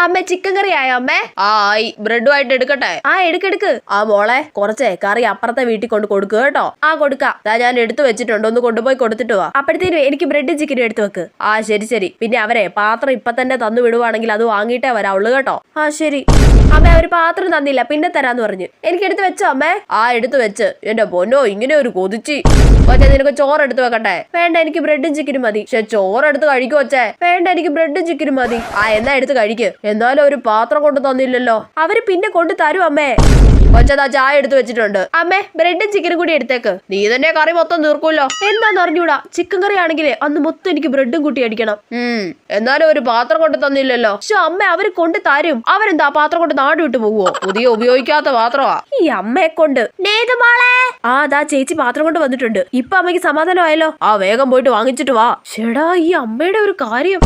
അമ്മ ചിക്കൻ കറി ആയോ അമ്മേ? ആയി. ബ്രെഡുമായിട്ട് എടുക്കട്ടെ? ആ എടുക്ക്. ആ മോളെ, കുറച്ചേ കറി അപ്പുറത്തെ വീട്ടിൽ കൊണ്ട് കൊടുക്കുക കേട്ടോ. ആ കൊടുക്കാം. ഞാൻ എടുത്തു വെച്ചിട്ടുണ്ട്, ഒന്ന് കൊണ്ടുപോയി കൊടുത്തിട്ട് വാ. അപ്പോഴത്തേനും എനിക്ക് ബ്രെഡും ചിക്കനും എടുത്തു വെക്ക്. ആ ശരി. പിന്നെ അവരെ പാത്രം ഇപ്പൊ തന്നെ തന്നു വിടുവാണെങ്കിൽ അത് വാങ്ങിയിട്ടേ വരാവുള്ളൂ കേട്ടോ. ആ ശരി. അമ്മ ഒരു പാത്രം തന്നില്ല, പിന്നെ തരാന്ന് പറഞ്ഞു. എനിക്ക് എടുത്ത് വെച്ചോ അമ്മേ? ആ എടുത്തു വെച്ച്. എന്റെ പൊന്നോ, ഇങ്ങനെ ഒരു കൊതിച്ചി. കൊച്ചെ, നിനക്ക് ചോറ് എടുത്ത് വെക്കട്ടെ? വേണ്ട, എനിക്ക് ബ്രെഡും ചിക്കനും മതി. പക്ഷെ ചോറ് എടുത്ത് കഴിക്കും കൊച്ചേ. വേണ്ട, എനിക്ക് ബ്രെഡും ചിക്കനും മതി. ആ എന്നാ എടുത്ത് കഴിക്ക്. എന്നാലും ഒരു പാത്രം കൊണ്ട് തന്നില്ലല്ലോ. അവര് പിന്നെ കൊണ്ട് തരും അമ്മേ. കൊച്ചതാ ചായ എടുത്ത് വെച്ചിട്ടുണ്ട്. അമ്മേ, ബ്രെഡും ചിക്കനും കൂടി എടുത്തേക്ക്. നീ തന്നെ കറി മൊത്തം തീർക്കൂല്ലോ. എന്താന്ന് അറിഞ്ഞൂടാ, ചിക്കൻ കറി ആണെങ്കിലേ അന്ന് മൊത്തം എനിക്ക് ബ്രെഡും കൂട്ടി അടിക്കണം. എന്നാലും ഒരു പാത്രം കൊണ്ട് തന്നില്ലല്ലോ. പക്ഷെ അമ്മ അവര് കൊണ്ട് തരും. അവരെന്താ പാത്രം കൊണ്ട് നാട് വിട്ടു പോവോ? പുതിയ ഉപയോഗിക്കാത്ത പാത്രമാ. ഈ അമ്മയെ കൊണ്ട്. ആ ദാ ചേച്ചി പാത്രം കൊണ്ട് വന്നിട്ടുണ്ട്. ഇപ്പൊ അമ്മയ്ക്ക് സമാധാനമായല്ലോ. ആ വേഗം പോയിട്ട് വാങ്ങിച്ചിട്ട് വാ. ചേടാ, ഈ അമ്മയുടെ ഒരു കാര്യം.